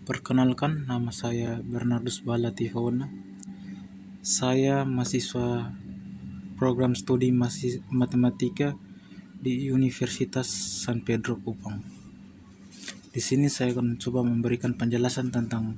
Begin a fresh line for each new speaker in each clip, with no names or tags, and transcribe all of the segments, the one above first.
Perkenalkan, nama saya Bernardus Balatifona. Saya mahasiswa program studi matematika di Universitas San Pedro Kupang. Di sini saya akan coba memberikan penjelasan tentang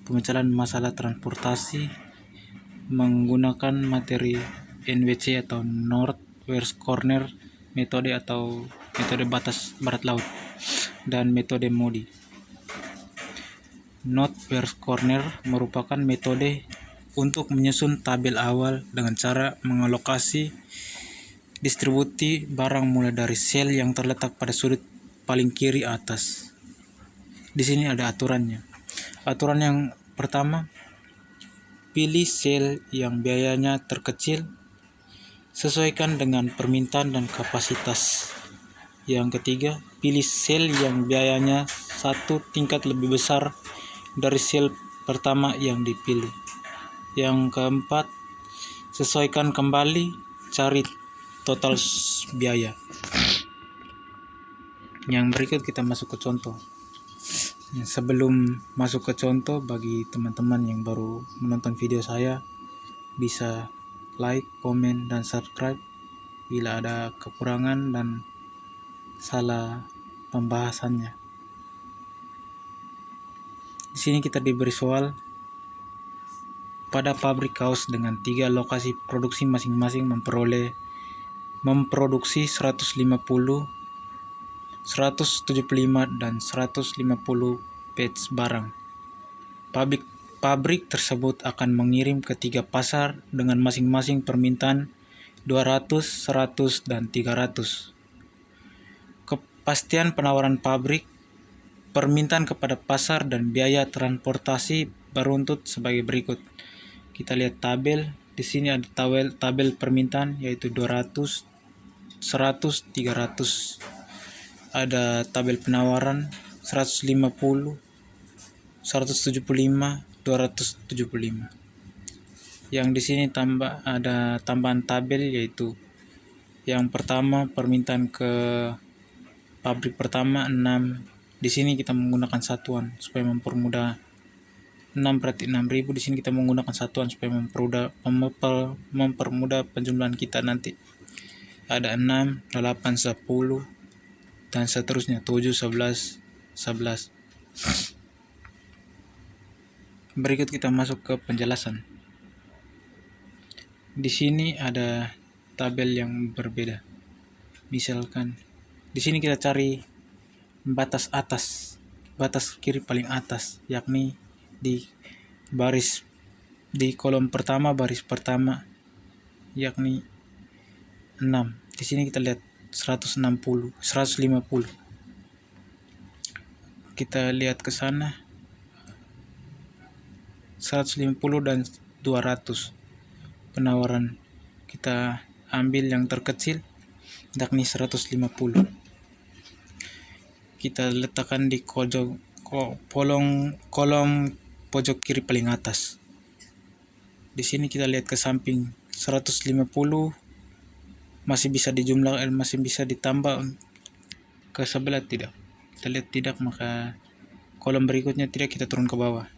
pemecahan masalah transportasi menggunakan materi NWC atau North West Corner metode atau metode batas barat laut dan metode MODI. North West Corner merupakan metode untuk menyusun tabel awal dengan cara mengalokasi distribusi barang mulai dari sel yang terletak pada sudut paling kiri atas. Di sini ada aturannya. Aturan yang pertama, pilih sel yang biayanya terkecil, sesuaikan dengan permintaan dan kapasitas. Yang ketiga, pilih sel yang biayanya satu tingkat lebih besar dari sel pertama yang dipilih. Yang keempat, sesuaikan kembali, cari total biaya. Yang berikut kita masuk ke contoh. Sebelum masuk ke contoh, bagi teman-teman yang baru menonton video saya, bisa like, komen, dan subscribe bila ada kekurangan dan salah pembahasannya. Di sini kita diberi soal, pada pabrik kaos dengan 3 lokasi produksi masing-masing memproduksi 150, 175 dan 150 batch barang. Pabrik tersebut akan mengirim ke 3 pasar dengan masing-masing permintaan 200, 100 dan 300. Kepastian penawaran pabrik, permintaan kepada pasar dan biaya transportasi beruntut sebagai berikut. Kita lihat tabel. Di sini ada tabel permintaan yaitu 200, 100, 300. Ada tabel penawaran 150, 175, 275. Yang di sini ada tambahan tabel yaitu yang pertama permintaan ke pabrik pertama 6. Di sini kita menggunakan satuan supaya mempermudah. 6 berarti 6.000. Di sini kita menggunakan satuan supaya mempermudah penjumlahan kita nanti. Ada 6, 8, 10 dan seterusnya 7, 11, 11. Berikut kita masuk ke penjelasan. Di sini ada tabel yang berbeda. Misalkan di sini kita cari batas atas, batas kiri paling atas, yakni di kolom pertama, baris pertama, yakni 6. Di sini kita lihat 160, 150. Kita lihat ke sana 150 dan 200. Penawaran kita ambil yang terkecil, yakni 150. Kita letakkan di kolom pojok kiri paling atas. Di sini kita lihat ke samping 150 masih bisa masih bisa ditambah ke sebelah tidak. Kita lihat tidak, maka kolom berikutnya tidak, kita turun ke bawah.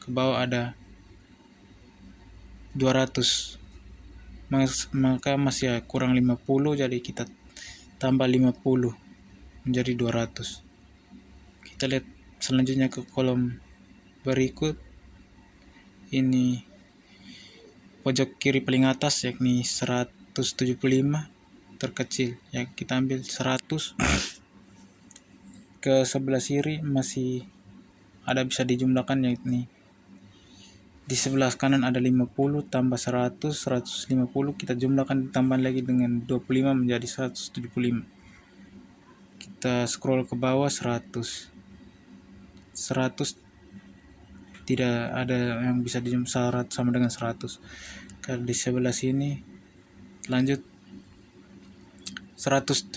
Ke bawah ada 200. Maka masih kurang 50, jadi kita tambah 50 menjadi 200. Kita lihat selanjutnya ke kolom berikut. Ini pojok kiri paling atas, yakni 175 terkecil. Ya, kita ambil 100. Ke sebelah kiri masih ada bisa dijumlahkan, yakni di sebelah kanan ada 50 tambah 100, 150. Kita jumlahkan, tambah lagi dengan 25 menjadi 175. Kita scroll ke bawah 100 tidak ada yang bisa dijumlahkan sama dengan 100. Kalau di sebelah sini lanjut 175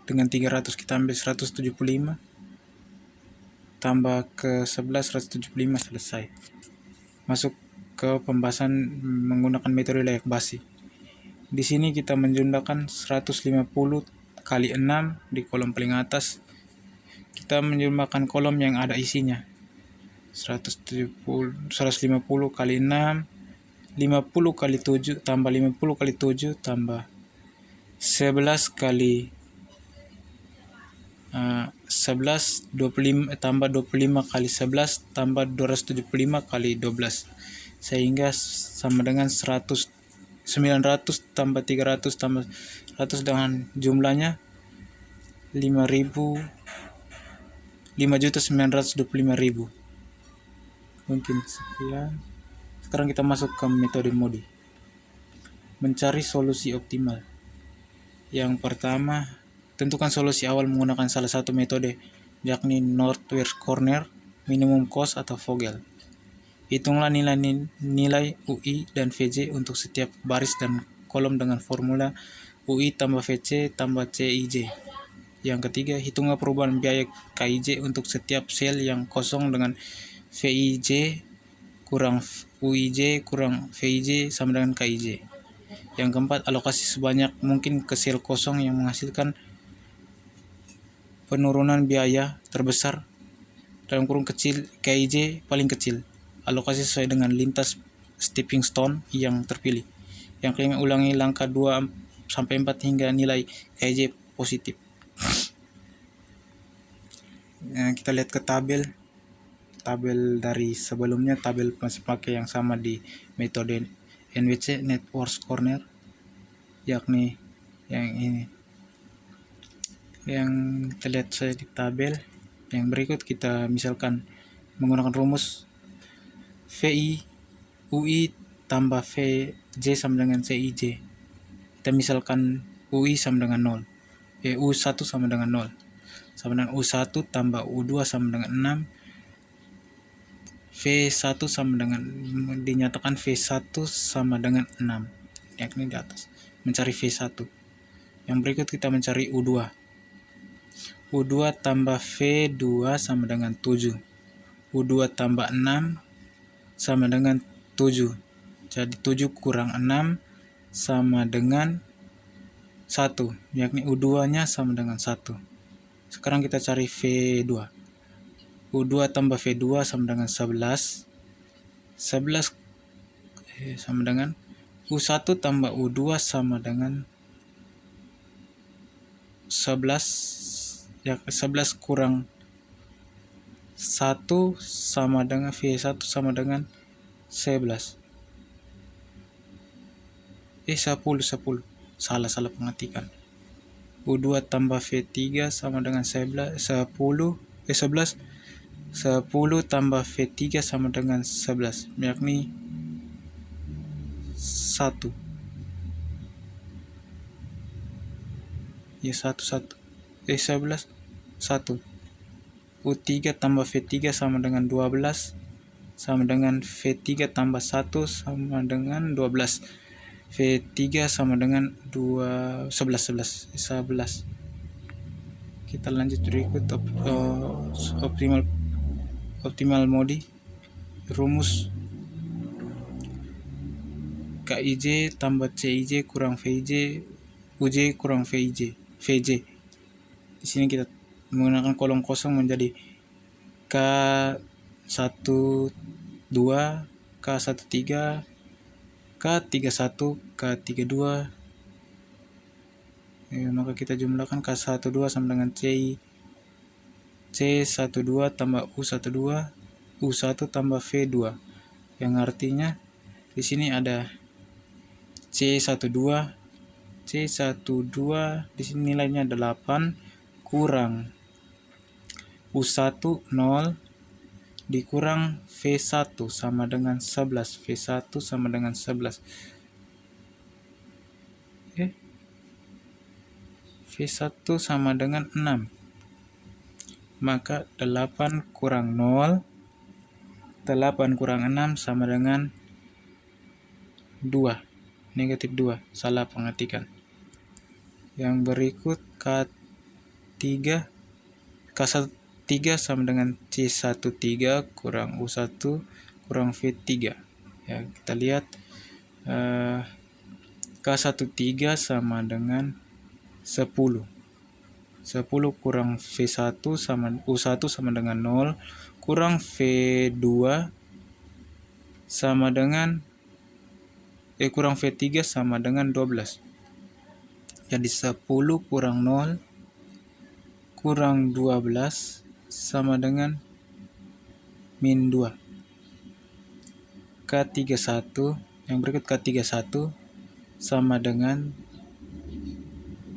dengan 300, kita ambil 175 tambah ke 11, 175, selesai. Masuk ke pembahasan menggunakan metode layak basi. Di sini kita menjumlahkan 150 kali 6 di kolom paling atas, kita menjumlahkan kolom yang ada isinya. 150 kali 6, 50 kali 7 tambah 50 kali 7 tambah 11 kali 11 25 tambah 25 kali 11 tambah 275 kali 12, sehingga sama dengan 900 tambah 300 tambah 100 dengan jumlahnya 5.925.000. Mungkin sekian. Sekarang kita masuk ke metode MODI. Mencari solusi optimal. Yang pertama, tentukan solusi awal menggunakan salah satu metode, yakni Northwest Corner, Minimum Cost atau Vogel. Hitunglah nilai UI dan VJ untuk setiap baris dan kolom dengan formula UI tambah VC tambah CIJ. Yang ketiga, hitunglah perubahan biaya KIJ untuk setiap sel yang kosong dengan VIJ kurang UIJ kurang VIJ sama dengan KIJ. Yang keempat, alokasi sebanyak mungkin ke sel kosong yang menghasilkan penurunan biaya terbesar dalam kurung kecil KIJ paling kecil. Alokasi sesuai dengan lintas stepping stone yang terpilih. Yang kelima, ulangi langkah 2 sampai 4 hingga nilai KIJ positif. Kita lihat ke tabel dari sebelumnya, tabel masih pakai yang sama di metode NWC, Northwest Corner, yakni yang ini. Yang kita lihat saya di tabel yang berikut, kita misalkan menggunakan rumus VI UI tambah VJ sama dengan CIJ. Kita misalkan UI sama dengan 0, U1 sama dengan 0, sama dengan U1 tambah U2 sama dengan 6, V1 sama dengan, dinyatakan V1 sama dengan 6, yakni di atas. Mencari V1. Yang berikut kita mencari U2. U2 tambah V2 sama dengan 7. U2 tambah 6 sama dengan 7. Jadi 7 kurang 6 sama dengan 1, yakni U2-nya sama dengan 1. Sekarang kita cari V2. U2 tambah V2 sama dengan 11. 11 sama dengan U1 tambah U2 sama dengan 11. Ya, 11 kurang 1 sama dengan V1 sama dengan 11. 10. Salah pengetikan. U2 tambah V3 sama dengan 11. 10 tambah V3 sama dengan 11, yakni 1. Ya, 11 1. U3 tambah V3 sama dengan 12 sama dengan V3 tambah 1 sama dengan 12. V3 sama dengan 11. Kita lanjut berikut optimal MODI. Rumus KIJ tambah CIJ kurang VJ, UJ kurang VJ. Di sini kita menggunakan kolom kosong menjadi K12, K13, K31, K32. Maka kita jumlahkan K12 sama dengan C12 tambah U12, U1 tambah V2, yang artinya di sini ada C12 di sini nilainya 8 kurang U1 0 dikurang V1 sama dengan 11. V1 sama dengan 11. V1 sama dengan 6. Maka 8 kurang 0, 8 kurang 6 sama dengan 2. Negatif 2. Salah pengetikan. Yang berikut K3 sama dengan C13 kurang U1 kurang V3. Ya, kita lihat K13 sama dengan 10. 10 kurang V1 sama U1 sama dengan 0, kurang V2 sama dengan kurang V3 sama dengan 12. Jadi 10 kurang 0 kurang 12 sama dengan min 2. K31, yang berikut K31 sama dengan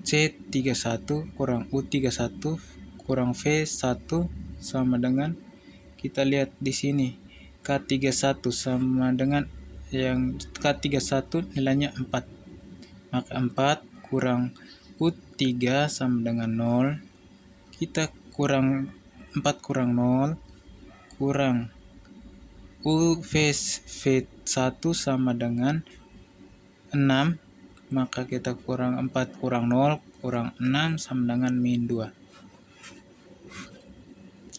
C31 kurang U31 kurang V1 sama dengan, kita lihat di sini, K31 sama dengan, yang K31 nilainya 4. Maka 4 kurang U3 sama dengan 0. Kita kurang 4 kurang 0 kurang V1 sama dengan 6. Maka kita kurang 4 kurang 0 kurang 6 sama dengan min 2.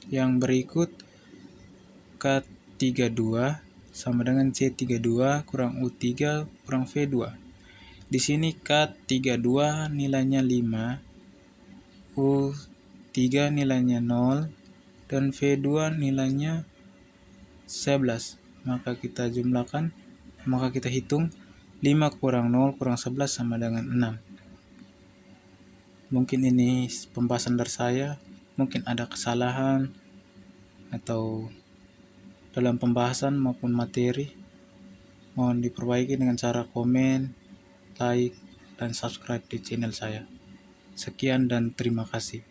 Yang berikut K32 sama dengan C32 kurang U3 kurang V2. Di sini K32 nilainya 5, U3 nilainya 0, dan V2 nilainya 11. Maka kita jumlahkan, maka kita hitung 5 kurang 0 kurang 11 sama dengan 6. Mungkin ini pembahasan dari saya, mungkin ada kesalahan atau dalam pembahasan maupun materi, mohon diperbaiki dengan cara komen, like, dan subscribe di channel saya. Sekian dan terima kasih.